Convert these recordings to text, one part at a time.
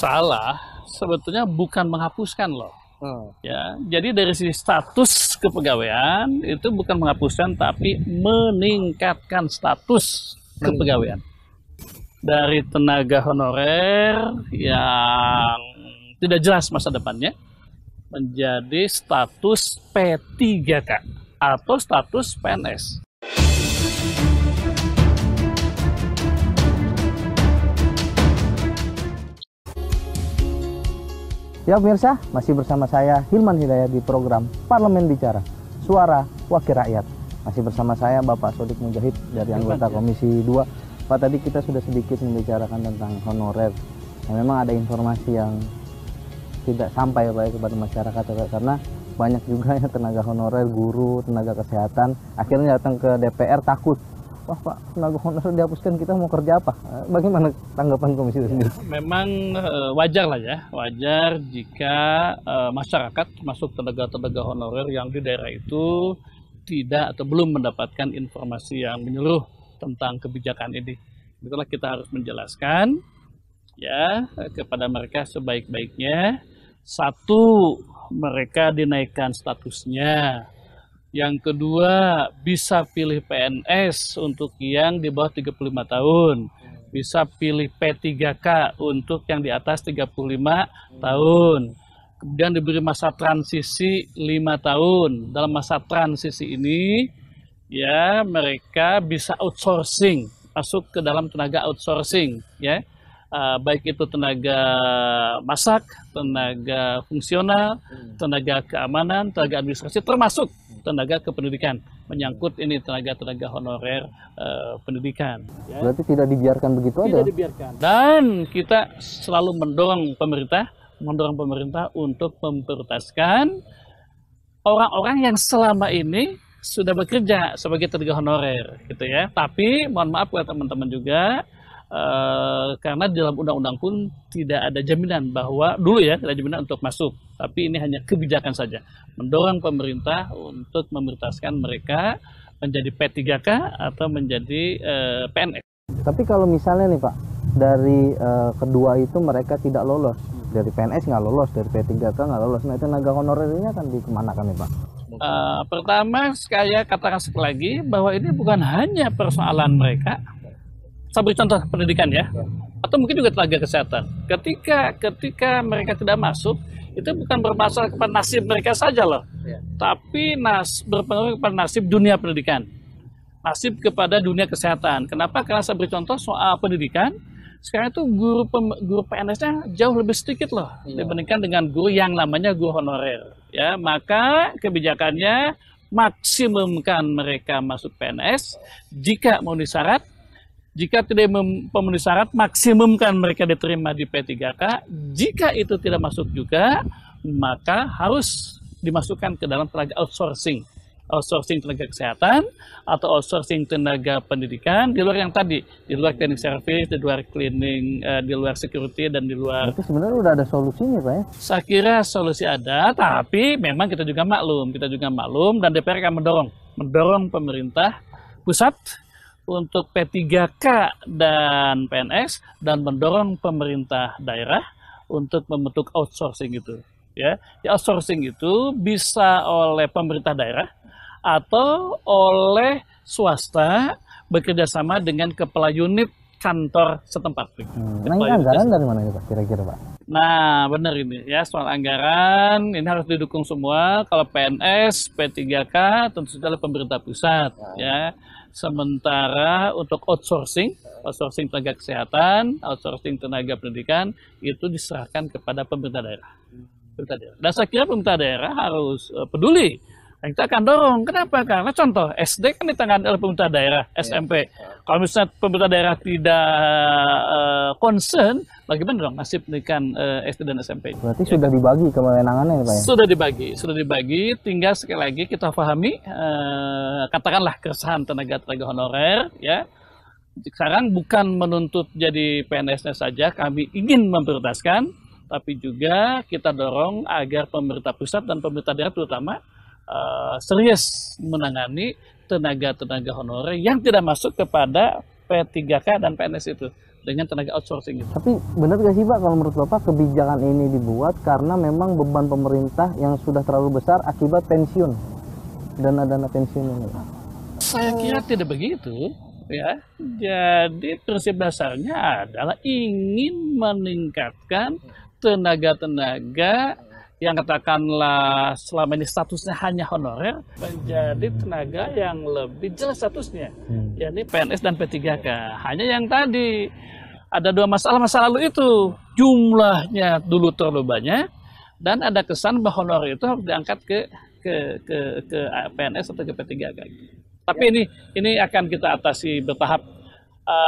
masalah sebetulnya bukan menghapuskan loh. Ya, jadi dari sisi status kepegawaian itu bukan menghapuskan tapi meningkatkan status kepegawaian dari tenaga honorer yang tidak jelas masa depannya menjadi status P3K atau status PNS. Ya pemirsa, masih bersama saya Hilman Hidayat di program Parlemen Bicara, Suara Wakil Rakyat. Masih bersama saya Bapak Sodik Mujahid dari anggota Komisi 2. Pak, tadi kita sudah sedikit membicarakan tentang honorer. Nah, memang ada informasi yang tidak sampai Pak kepada masyarakat karena banyak juga ya tenaga honorer, guru, tenaga kesehatan akhirnya datang ke DPR takut. Wah Pak, tenaga honorer dihapuskan, kita mau kerja apa? Bagaimana tanggapan komisi itu sendiri? Memang wajar lah ya, wajar jika masyarakat termasuk tenaga-tenaga honorer yang di daerah itu tidak atau belum mendapatkan informasi yang menyeluruh tentang kebijakan ini. Itulah kita harus menjelaskan ya kepada mereka sebaik-baiknya. Satu, mereka dinaikkan statusnya. Yang kedua, bisa pilih PNS untuk yang di bawah 35 tahun. Bisa pilih P3K untuk yang di atas 35 tahun. Kemudian diberi masa transisi 5 tahun. Dalam masa transisi ini, ya mereka bisa outsourcing, masuk ke dalam tenaga outsourcing, ya. Baik itu tenaga masak, tenaga fungsional, tenaga keamanan, tenaga administrasi, termasuk tenaga kependidikan, menyangkut ini tenaga-tenaga honorer pendidikan. Ya. Berarti tidak dibiarkan begitu aja? Tidak dibiarkan. Dan kita selalu mendorong pemerintah untuk memprioritaskan orang-orang yang selama ini sudah bekerja sebagai tenaga honorer, gitu ya. Tapi mohon maaf buat teman-teman juga. Karena di dalam undang-undang pun tidak ada jaminan bahwa dulu ya tidak ada jaminan untuk masuk, tapi ini hanya kebijakan saja mendorong pemerintah untuk memprioritaskan mereka menjadi P3K atau menjadi PNS. Tapi kalau misalnya nih Pak, dari kedua itu mereka tidak lolos, dari PNS nggak lolos, dari P3K nggak lolos, nah tenaga honorer ini akan dikemanakan nih Pak? Pertama saya katakan sekali lagi bahwa ini bukan hanya persoalan mereka. Saya beri contoh pendidikan ya, atau mungkin juga tenaga kesehatan. Ketika mereka tidak masuk, itu bukan bermasalah kepada nasib mereka saja loh, tapi berpengaruh kepada nasib dunia pendidikan, nasib kepada dunia kesehatan. Kenapa? Karena saya beri contoh soal pendidikan. Sekarang itu guru PNS-nya jauh lebih sedikit loh dibandingkan dengan guru yang namanya guru honorer. Ya, maka kebijakannya maksimumkan mereka masuk PNS jika memenuhi syarat. Jika tidak memenuhi syarat, maksimumkan mereka diterima di P3K. Jika itu tidak masuk juga, maka harus dimasukkan ke dalam tenaga outsourcing. Outsourcing tenaga kesehatan, atau outsourcing tenaga pendidikan, di luar yang tadi. Di luar cleaning service, di luar cleaning, di luar security, dan di luar... Itu sebenarnya udah ada solusinya Pak ya? Saya kira solusi ada, tapi memang kita juga maklum. Dan DPR akan mendorong pemerintah pusat untuk P3K dan PNS, dan mendorong pemerintah daerah untuk membentuk outsourcing itu. Ya, outsourcing itu bisa oleh pemerintah daerah atau oleh swasta bekerjasama dengan kepala unit kantor setempat. Nah, ini anggaran dari mana Pak kira-kira Pak? Nah, benar ini ya, soal anggaran ini harus didukung semua. Kalau PNS, P3K tentu saja oleh pemerintah pusat ya. Sementara untuk outsourcing tenaga kesehatan, outsourcing tenaga pendidikan itu diserahkan kepada pemerintah daerah. Dan saya kira pemerintah daerah harus peduli. Dan kita akan dorong. Kenapa? Karena contoh SD kan ditangani oleh pemerintah daerah, SMP. Kalau misalnya pemerintah daerah tidak concern, bagaimana dong nasib pendidikan SD dan SMP? Berarti sudah dibagi kewenangannya Pak ya? Sudah dibagi. Tinggal sekali lagi kita pahami, katakanlah keresahan tenaga honorer, ya. Sekarang bukan menuntut jadi PNS-nya saja, kami ingin memprioritaskan, tapi juga kita dorong agar pemerintah pusat dan pemerintah daerah terutama serius menangani tenaga honorer yang tidak masuk kepada P3K dan PNS itu. dengan tenaga outsourcing itu. Tapi benar gak sih Pak kalau menurut Bapak kebijakan ini dibuat karena memang beban pemerintah yang sudah terlalu besar akibat pensiun, dana-dana pensiun ini? Saya kira tidak begitu, ya. Jadi prinsip dasarnya adalah ingin meningkatkan tenaga-tenaga yang katakanlah selama ini statusnya hanya honorer menjadi tenaga yang lebih jelas statusnya, yakni PNS dan P3K. Hanya yang tadi ada dua masalah masa lalu itu, jumlahnya dulu terlalu banyak dan ada kesan bahwa honorer itu harus diangkat ke PNS atau ke P3K. Tapi ini akan kita atasi bertahap.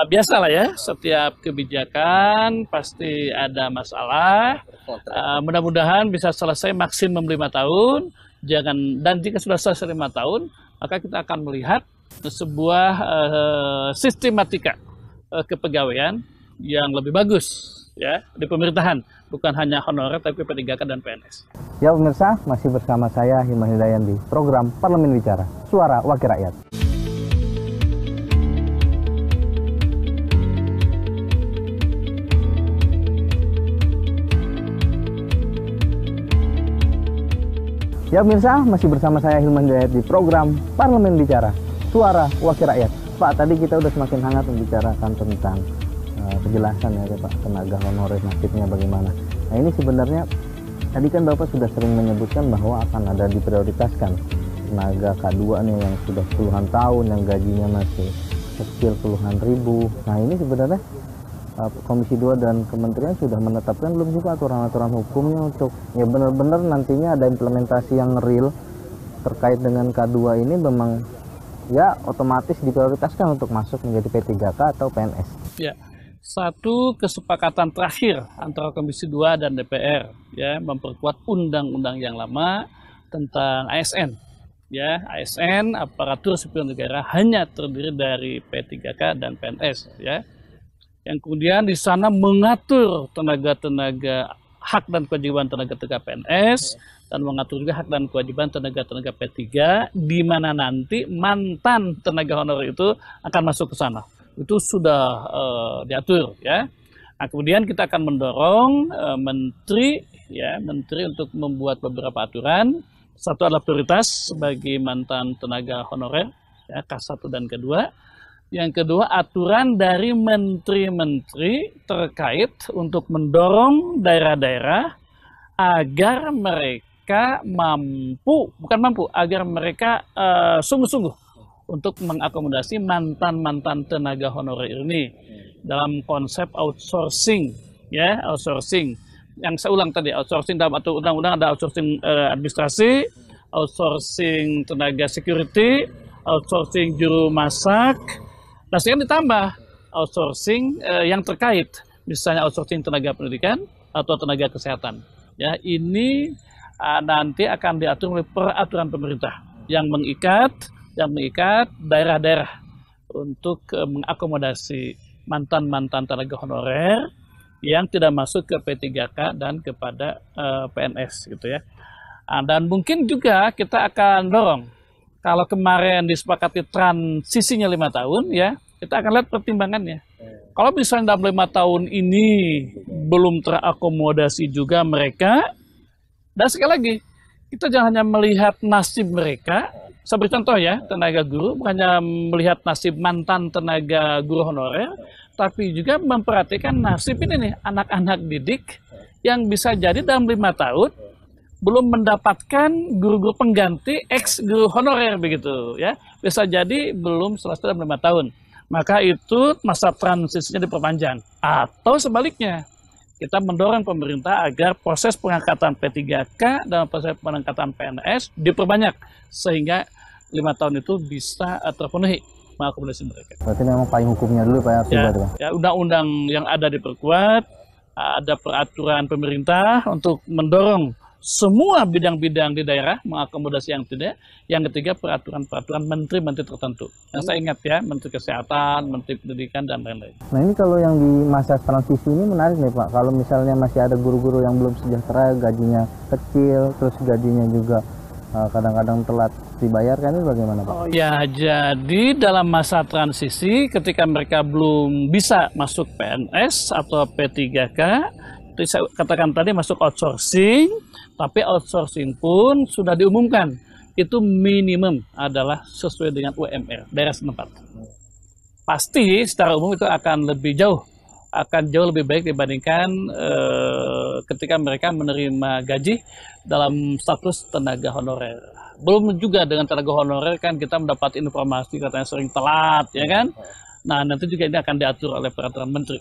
Biasalah ya, setiap kebijakan pasti ada masalah. Mudah-mudahan bisa selesai maksimum 5 tahun. Dan jika sudah selesai 5 tahun, maka kita akan melihat sebuah sistematika kepegawaian yang lebih bagus ya di pemerintahan, bukan hanya honorer tapi P3K dan PNS. Ya pemirsa, masih bersama saya Hilman Hidayat di program Parlemen Bicara, Suara Wakil Rakyat. Ya pemirsa, masih bersama saya Hilman Hidayat di program Parlemen Bicara, Suara Wakil Rakyat. Pak, tadi kita udah semakin hangat membicarakan tentang penjelasan ya Pak, tenaga honorer nasibnya bagaimana. Nah ini sebenarnya, tadi kan Bapak sudah sering menyebutkan bahwa akan ada diprioritaskan tenaga K2 nih yang sudah puluhan tahun, yang gajinya masih kecil puluhan ribu. Nah ini sebenarnya Komisi 2 dan Kementerian sudah menetapkan belum sih Pak aturan-aturan hukumnya untuk ya benar-benar nantinya ada implementasi yang real terkait dengan K2 ini, memang ya otomatis diprioritaskan untuk masuk menjadi P3K atau PNS. Ya, satu kesepakatan terakhir antara Komisi 2 dan DPR ya memperkuat undang-undang yang lama tentang ASN. Ya, ASN aparatur sipil negara hanya terdiri dari P3K dan PNS ya. Yang kemudian di sana mengatur tenaga-tenaga hak dan kewajiban tenaga-tenaga PNS dan mengatur juga hak dan kewajiban tenaga-tenaga P3, di mana nanti mantan tenaga honorer itu akan masuk ke sana. Itu sudah diatur ya. Nah, kemudian kita akan mendorong menteri untuk membuat beberapa aturan. Satu adalah prioritas bagi mantan tenaga honorer ya, K1 dan K2. Yang kedua, aturan dari menteri-menteri terkait untuk mendorong daerah-daerah agar mereka agar mereka sungguh-sungguh untuk mengakomodasi mantan-mantan tenaga honorer ini dalam konsep outsourcing, ya, outsourcing. Yang saya ulang tadi, outsourcing dalam undang-undang ada outsourcing administrasi, outsourcing tenaga security, outsourcing juru masak. Nah, sekarang ditambah outsourcing yang terkait, misalnya outsourcing tenaga pendidikan atau tenaga kesehatan. Ya, ini nanti akan diatur oleh peraturan pemerintah yang mengikat daerah-daerah untuk mengakomodasi mantan-mantan tenaga honorer yang tidak masuk ke P3K dan kepada PNS gitu ya. Dan mungkin juga kita akan dorong, kalau kemarin disepakati transisinya 5 tahun ya, kita akan lihat pertimbangannya. Kalau misalnya dalam 5 tahun ini belum terakomodasi juga mereka, dan sekali lagi, kita jangan hanya melihat nasib mereka. Saya beri contoh ya, tenaga guru, bukan hanya melihat nasib mantan tenaga guru honorer, tapi juga memperhatikan nasib ini nih, anak-anak didik yang bisa jadi dalam 5 tahun belum mendapatkan guru-guru pengganti ex guru honorer begitu ya, bisa jadi belum selesai dalam 5 tahun. Maka itu masa transisinya diperpanjang. Atau sebaliknya, kita mendorong pemerintah agar proses pengangkatan P3K dan proses pengangkatan PNS diperbanyak sehingga 5 tahun itu bisa terpenuhi mengakomodasi mereka. Berarti memang payung hukumnya dulu Pak ya, undang-undang yang ada diperkuat, ada peraturan pemerintah untuk mendorong semua bidang-bidang di daerah mengakomodasi yang tidak. Yang ketiga, peraturan-peraturan menteri-menteri tertentu. Yang saya ingat ya, Menteri Kesehatan, Menteri Pendidikan, dan lain-lain. Nah ini kalau yang di masa transisi ini menarik nih Pak. Kalau misalnya masih ada guru-guru yang belum sejahtera, gajinya kecil, terus gajinya juga kadang-kadang telat dibayarkan, ini bagaimana Pak? Oh ya, jadi dalam masa transisi ketika mereka belum bisa masuk PNS atau P3K, saya katakan tadi masuk outsourcing, tapi outsourcing pun sudah diumumkan itu minimum adalah sesuai dengan UMR daerah setempat. Pasti secara umum itu akan jauh lebih baik dibandingkan ketika mereka menerima gaji dalam status tenaga honorer. Belum juga dengan tenaga honorer kan kita mendapat informasi katanya sering telat, ya kan? Nah, nanti juga ini akan diatur oleh peraturan menteri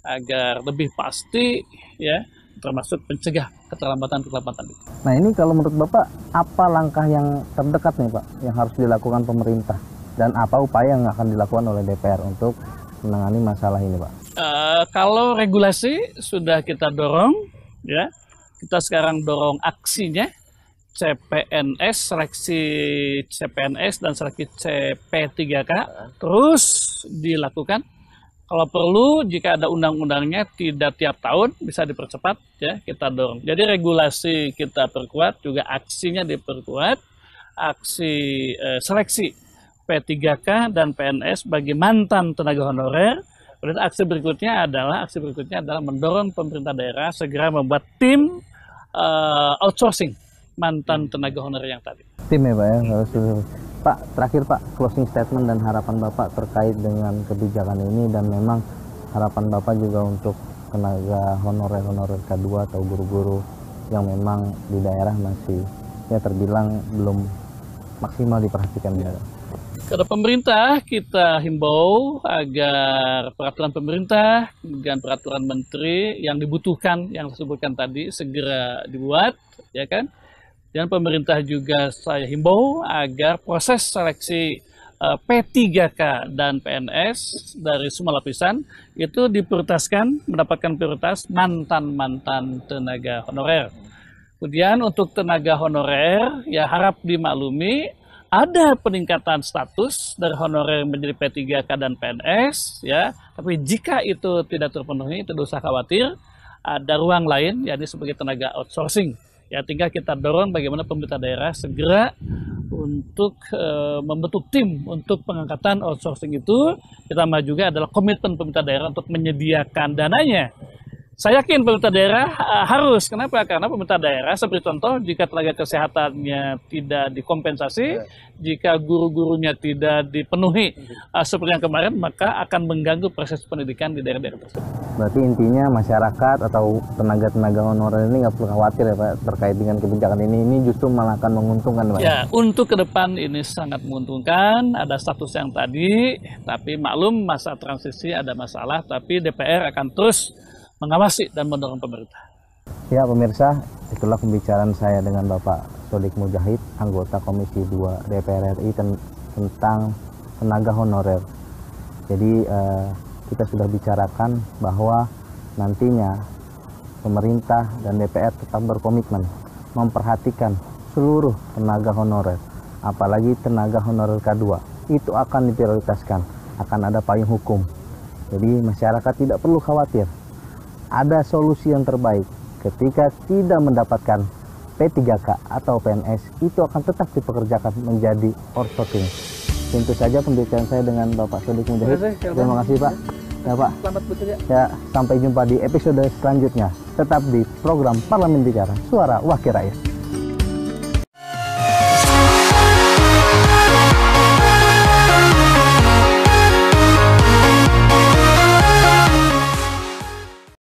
agar lebih pasti, ya, termasuk mencegah keterlambatan itu. Nah, ini kalau menurut Bapak, apa langkah yang terdekat nih Pak yang harus dilakukan pemerintah dan apa upaya yang akan dilakukan oleh DPR untuk menangani masalah ini Pak? Kalau regulasi sudah kita dorong, ya, kita sekarang dorong aksinya. CPNS, seleksi CPNS dan seleksi CP3K terus dilakukan. Kalau perlu, jika ada undang-undangnya tidak tiap tahun, bisa dipercepat, ya, kita dorong. Jadi regulasi kita perkuat, juga aksinya diperkuat. Aksi seleksi P3K dan PNS bagi mantan tenaga honorer. Kemudian aksi berikutnya adalah mendorong pemerintah daerah segera membuat tim outsourcing mantan tenaga honorer yang tadi. Tim ya Pak ya. Pak, terakhir Pak, closing statement dan harapan Bapak terkait dengan kebijakan ini, dan memang harapan Bapak juga untuk tenaga honorer K2 atau guru-guru yang memang di daerah masih ya terbilang belum maksimal diperhatikan. Ya. Kepada pemerintah kita himbau agar peraturan pemerintah dan peraturan menteri yang dibutuhkan, yang disebutkan tadi, segera dibuat, ya kan? Dan pemerintah juga saya himbau agar proses seleksi P3K dan PNS dari semua lapisan itu diprioritaskan, mendapatkan prioritas mantan tenaga honorer. Kemudian untuk tenaga honorer ya harap dimaklumi ada peningkatan status dari honorer menjadi P3K dan PNS, ya. Tapi jika itu tidak terpenuhi, tidak usah khawatir, ada ruang lain, yakni sebagai tenaga outsourcing. Ya, tinggal kita dorong bagaimana pemerintah daerah segera untuk membentuk tim untuk pengangkatan outsourcing itu. Ditambah juga adalah komitmen pemerintah daerah untuk menyediakan dananya. Saya yakin pemerintah daerah harus. Kenapa? Karena pemerintah daerah, seperti contoh, jika tenaga kesehatannya tidak dikompensasi, jika guru-gurunya tidak dipenuhi seperti yang kemarin, maka akan mengganggu proses pendidikan di daerah-daerah tersebut. Berarti intinya masyarakat atau tenaga-tenaga honorer ini nggak perlu khawatir ya Pak terkait dengan kebijakan ini. Ini justru malah akan menguntungkan Pak. Ya, untuk ke depan ini sangat menguntungkan. Ada status yang tadi, tapi maklum masa transisi ada masalah, tapi DPR akan terus mengawasi dan mendorong pemerintah. Ya pemirsa, itulah pembicaraan saya dengan Bapak Sodik Mujahid, anggota Komisi 2 DPR RI tentang tenaga honorer. Jadi kita sudah bicarakan bahwa nantinya pemerintah dan DPR tetap berkomitmen memperhatikan seluruh tenaga honorer, apalagi tenaga honorer K2. Itu akan diprioritaskan, akan ada payung hukum. Jadi masyarakat tidak perlu khawatir. Ada solusi yang terbaik ketika tidak mendapatkan P3K atau PNS, itu akan tetap dipekerjakan menjadi outsourcing. Tentu saja pembicaraan saya dengan Bapak Sodik Mujahid. Terima kasih Pak. Ya Pak. Selamat bekerja. Ya, sampai jumpa di episode selanjutnya. Tetap di program Parlemen Bicara, Suara Wakil Rakyat.